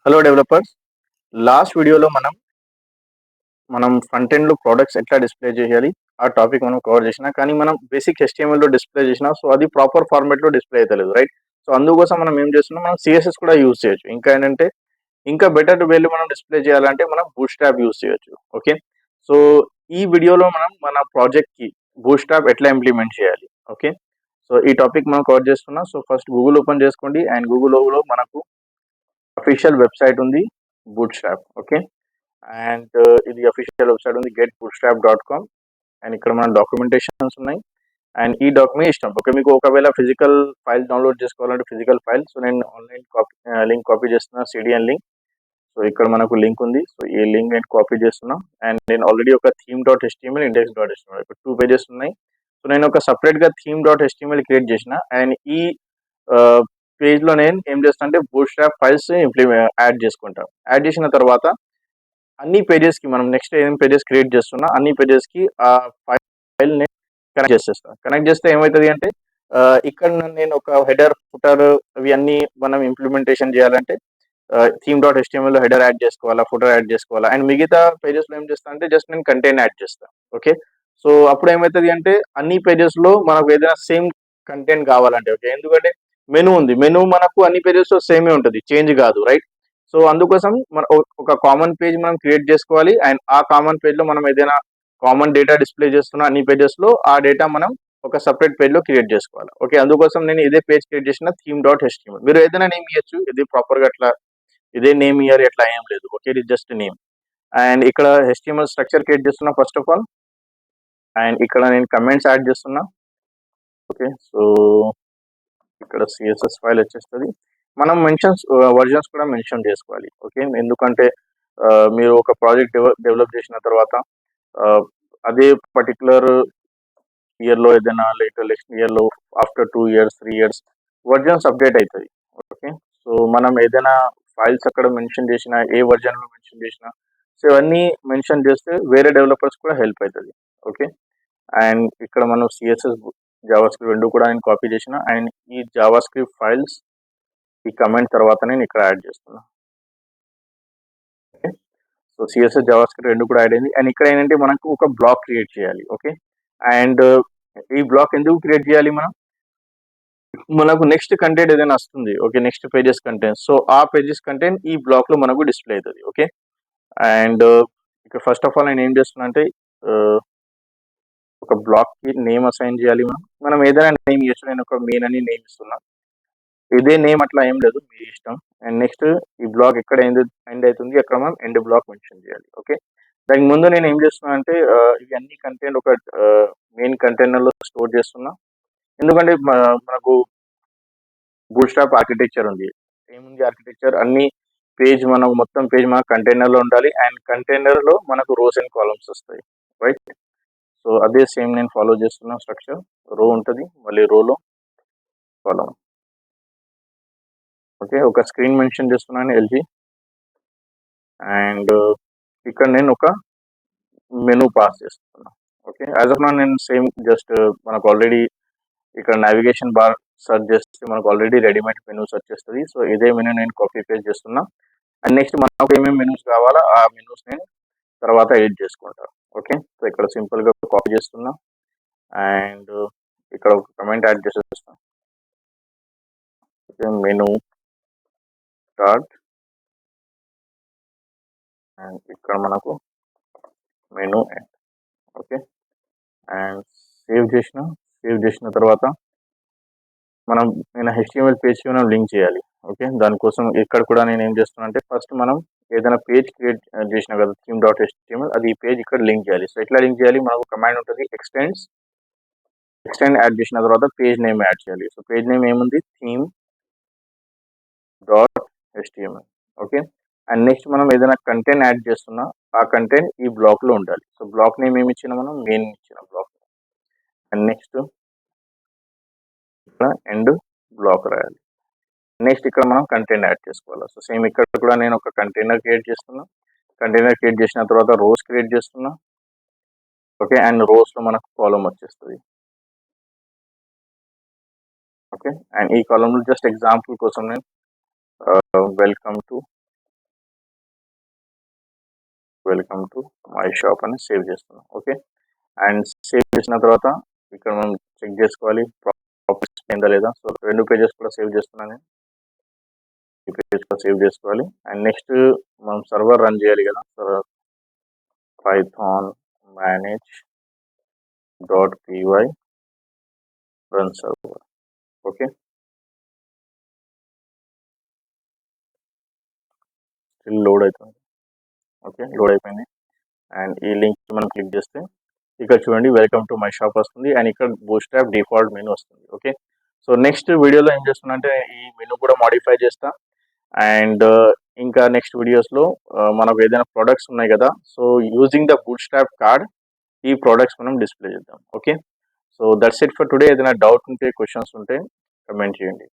Hello developers. Last వీడియోలో మనం front ఎండ్లో ప్రోడక్ట్స్ ఎట్లా డిస్ప్లే చేయాలి ఆ టాపిక్ మనం కవర్ చేసిన, కానీ మనం బేసిక్ HTML లో డిస్ప్లే చేసిన, సో అది ప్రాపర్ ఫార్మాట్లో డిస్ప్లే అవుతలేదు, రైట్? సో అందుకోసం మనం ఏం చేస్తున్నాం, మనం CSS కూడా యూజ్ చేయొచ్చు. ఇంకా ఏంటంటే ఇంకా బెటర్ వేలు మనం డిస్ప్లే చేయాలంటే మనం బూట్ స్ట్రాప్ యూజ్ చేయొచ్చు. ఓకే, సో ఈ వీడియోలో మనం మన ప్రాజెక్ట్కి బూట్ స్ట్రాప్ ఎట్లా ఇంప్లిమెంట్ చేయాలి. ఓకే, సో ఈ టాపిక్ మనం కవర్ చేస్తున్నాం. సో ఫస్ట్ గూగుల్ ఓపెన్ చేసుకోండి అండ్ గూగుల్లో మనకు అఫీషియల్ వెబ్సైట్ ఉంది బూట్ స్ట్రాప్. ఓకే, అండ్ ఇది అఫీషియల్ వెబ్సైట్ ఉంది getbootstrap.com. అండ్ ఇక్కడ మన డాక్యుమెంటేషన్స్ ఉన్నాయి. అండ్ ఈ డాక్యుమెంట్ ఇష్టం. ఓకే, మీకు ఒకవేళ ఫిజికల్ ఫైల్ డౌన్లోడ్ చేసుకోవాలంటే ఫిజికల్ ఫైల్, సో నేను ఆన్లైన్ లింక్ కాపీ చేస్తున్నా, CDN లింక్. సో ఇక్కడ మనకు లింక్ ఉంది, సో ఈ లింక్ నేను కాపీ చేస్తున్నా. అండ్ నేను ఆల్రెడీ ఒక theme.html, index.html ఇప్పుడు 2 పేజెస్ ఉన్నాయి. సో నేను ఒక సపరేట్గా theme.html క్రియేట్ చేసిన. అండ్ ఈ పేజ్లో నేను ఏం చేస్తాను అంటే బూట్ స్ట్రాప్ ఫైల్స్ యాడ్ చేసుకుంటాను. యాడ్ చేసిన తర్వాత అన్ని పేజెస్కి మనం నెక్స్ట్ ఏం పేజెస్ క్రియేట్ చేస్తున్నా అన్ని పేజెస్కి ఆ ఫైల్ని కనెక్ట్ చేసేస్తాను. కనెక్ట్ చేస్తే ఏమవుతుంది అంటే ఇక్కడ నేను ఒక హెడర్ ఫుటర్ ఇవి అన్నీ మనం ఇంప్లిమెంటేషన్ చేయాలంటే theme.html లో హెడర్ యాడ్ చేసుకోవాలా, ఫుటర్ యాడ్ చేసుకోవాలా, అండ్ మిగతా పేజెస్లో ఏం చేస్తాను అంటే జస్ట్ నేను కంటెంట్ యాడ్ చేస్తాను. ఓకే, సో అప్పుడు ఏమవుతుంది అంటే అన్ని పేజెస్లో మనకు ఏదైనా సేమ్ కంటెంట్ కావాలంటే, ఓకే, ఎందుకంటే మెనూ ఉంది, మెనూ మనకు అన్ని పేజెస్లో సేమే ఉంటుంది, చేంజ్ కాదు, రైట్? సో అందుకోసం మన ఒక కామన్ పేజ్ మనం క్రియేట్ చేసుకోవాలి. అండ్ ఆ కామన్ పేజ్లో మనం ఏదైనా కామన్ డేటా డిస్ప్లే చేస్తున్న అన్ని పేజెస్లో ఆ డేటా మనం ఒక సపరేట్ పేజ్లో క్రియేట్ చేసుకోవాలి. ఓకే, అందుకోసం నేను ఇదే పేజ్ క్రియేట్ చేసిన theme.html. మీరు ఏదైనా నేమ్ ఇవ్వచ్చు, ఇది ప్రాపర్గా అట్లా ఇదే నేమ్ ఇయర్ ఎట్లా ఏం లేదు. ఓకే, ఇది జస్ట్ నేమ్. అండ్ ఇక్కడ HTML స్ట్రక్చర్ క్రియేట్ చేస్తున్నా ఫస్ట్ ఆఫ్ ఆల్. అండ్ ఇక్కడ నేను కమెంట్స్ యాడ్ చేస్తున్నా. ఓకే, సో ఇక్కడ CSS ఫైల్ వచ్చేస్తుంది. మనం వర్జన్స్ కూడా మెన్షన్ చేసుకోవాలి. ఓకే, ఎందుకంటే మీరు ఒక ప్రాజెక్ట్ డెవలప్ చేసిన తర్వాత అదే పర్టికులర్ ఇయర్లో ఏదైనా నెక్స్ట్ ఇయర్లో after 2 years 3 years versions update అవుతుంది. ఓకే, సో మనం ఏదైనా ఫైల్స్ అక్కడ మెన్షన్ చేసిన, ఏ వర్జన్లో మెన్షన్ చేసినా, సో ఇవన్నీ మెన్షన్ చేస్తే వేరే డెవలపర్స్ కూడా హెల్ప్ అవుతుంది. ఓకే, అండ్ ఇక్కడ మనం CSS జావాస్క్రిప్ట్ రెండు కూడా నేను కాపీ చేసిన. అండ్ ఈ జావాస్క్రిప్ట్ ఫైల్స్ ఈ కమెంట్ తర్వాత నేను ఇక్కడ యాడ్ చేస్తున్నా. ఓకే, సో CSS జావాస్క్రిప్ట్ రెండు కూడా యాడ్ అయింది. అండ్ ఇక్కడ ఏంటంటే మనకు ఒక బ్లాక్ క్రియేట్ చేయాలి. ఓకే, అండ్ ఈ బ్లాక్ ఎందుకు క్రియేట్ చేయాలి, మనకు నెక్స్ట్ కంటెంట్ ఏదైనా వస్తుంది. Okay, next pages content, so ఆ పేజెస్ కంటెంట్ ఈ బ్లాక్లో మనకు డిస్ప్లే అవుతుంది. ఓకే, అండ్ ఇక్కడ ఫస్ట్ ఆఫ్ ఆల్ నేను ఏం చేస్తున్నా అంటే ఒక బ్లాక్కి నేమ్ అసైన్ చేయాలి. మనం ఏదైనా నేమ్ ఇవ్వచ్చు. నేను ఒక మెయిన్ అని నేమ్ ఇస్తున్నా. ఇదే నేమ్ అట్లా ఏం లేదు, మీ ఇష్టం. అండ్ నెక్స్ట్ ఈ బ్లాక్ ఎక్కడ ఎండ్ అవుతుంది అక్కడ మనం ఎండ్ బ్లాక్ మెన్షన్ చేయాలి. ఓకే, దానికి ముందు నేను ఏం చేస్తున్నా అంటే ఇవి అన్ని కంటెంట్ ఒక మెయిన్ కంటైనర్లో స్టోర్ చేస్తున్నా. ఎందుకంటే మనకు బూట్ స్ట్రాప్ ఆర్కిటెక్చర్ ఉంది. ఏముంది ఆర్కిటెక్చర్, అన్ని పేజ్ మనం మొత్తం పేజ్ మన కంటైనర్లో ఉండాలి. అండ్ కంటైనర్లో మనకు రోస్ అండ్ కాలమ్స్ వస్తాయి, రైట్? సో అదే సేమ్ నేను ఫాలో చేస్తున్న స్ట్రక్చర్. రో ఉంటుంది, మళ్ళీ రోలో కాలమ్. ఓకే, ఒక స్క్రీన్ మెన్షన్ చేస్తున్నాను LG. అండ్ ఇక్కడ నేను ఒక మెనూ పాస్ చేస్తున్నాను. ఓకే, యాజ్ ఆఫ్ నౌ నేను సేమ్ జస్ట్ మనకు ఆల్రెడీ ఇక్కడ నావిగేషన్ బార్ సెర్చ్ చేస్తే మనకు ఆల్రెడీ రెడీమేడ్ మెనూస్ వచ్చేస్తుంది. సో ఇదే మెనూ నేను కాపీ పేస్ట్ చేస్తున్నా. అండ్ నెక్స్ట్ మనకు ఏమేమి మెనూస్ కావాలో ఆ మెనూస్ నేను తర్వాత ఎడిట్ చేసుకుంటాను. ఓకే, సో ఇక్కడ సింపుల్గా కాపీ చేస్తున్నా. అండ్ ఇక్కడ ఒక కమెంట్ యాడ్ చేసేస్తాను. Menu start. అండ్ ఇక్కడ మనకు menu end. Okay, and save చేసిన తర్వాత నేను HTML పేజ్కి మనం లింక్ చేయాలి. ఓకే, దానికోసం ఇక్కడ కూడా నేను ఏం చేస్తున్నా అంటే ఫస్ట్ మనం ఏదైనా పేజ్ క్రియేట్ చేసినా కదా theme.html, అది ఈ పేజ్ ఇక్కడ లింక్ చేయాలి. సో ఎట్లా లింక్ చేయాలి, మనకు కమాండ్ ఉంటుంది ఎక్స్టెండ్ యాడ్ చేసిన తర్వాత పేజ్ నేమ్ యాడ్ చేయాలి. సో పేజ్ నేమ్ ఏముంది, theme.html. ఓకే, అండ్ నెక్స్ట్ మనం ఏదైనా కంటెంట్ యాడ్ చేస్తున్నా ఆ కంటెంట్ ఈ బ్లాక్లో ఉండాలి. సో బ్లాక్ నేమ్ ఏమి ఇచ్చినా, మనం మెయిన్ ఇచ్చిన బ్లాక్. అండ్ నెక్స్ట్ ఇక్కడ ఎండ్ బ్లాక్ రాయాలి. నెక్స్ట్ ఇక్కడ మనం కంటెంట్ యాడ్ చేసుకోవాలి. సో సేమ్ ఇక్కడ కూడా నేను ఒక కంటైనర్ క్రియేట్ చేస్తున్నా. కంటైనర్ క్రియేట్ చేసిన తర్వాత రోస్ క్రియేట్ చేస్తున్నా. ఓకే, అండ్ రోస్లో మనకు కాలమ్ వచ్చేస్తుంది. ఓకే, అండ్ ఈ కాలంలో జస్ట్ ఎగ్జాంపుల్ కోసం నేను welcome to welcome to my shop అని సేవ్ చేస్తున్నాం. ఓకే, అండ్ సేవ్ చేసిన తర్వాత ఇక్కడ మనం చెక్ చేసుకోవాలి ప్రాపర్టీస్ అయిందా లేదా. సో 2 పేజెస్ కూడా సేవ్ చేస్తున్నాను నేను. ఈ పేజెస్ కూడా సేవ్ చేసుకోవాలి. అండ్ నెక్స్ట్ మనం సర్వర్ రన్ చేయాలి కదా. python manage.py run server. Okay, still load అవుతుంది. ఓకే, లోడ్ అయిపోయింది. అండ్ ఈ లింక్ మనం క్లిక్ చేస్తే ఇక్కడ చూడండి వెల్కమ్ టు మై షాప్ వస్తుంది. అండ్ ఇక్కడ బూట్స్ట్రాప్ డిఫాల్ట్ మెనూ వస్తుంది. ఓకే, సో నెక్స్ట్ వీడియోలో ఏం చేస్తున్నా అంటే ఈ మెనూ కూడా మాడిఫై చేస్తా. అండ్ ఇంకా నెక్స్ట్ వీడియోస్లో మనకు ఏదైనా ప్రోడక్ట్స్ ఉన్నాయి కదా, so using the bootstrap card ఈ ప్రోడక్ట్స్ మనం డిస్ప్లే చేద్దాం. Okay, so that's it for today. ఏదైనా డౌట్ ఉంటే క్వశ్చన్స్ ఉంటే కమెంట్ చేయండి.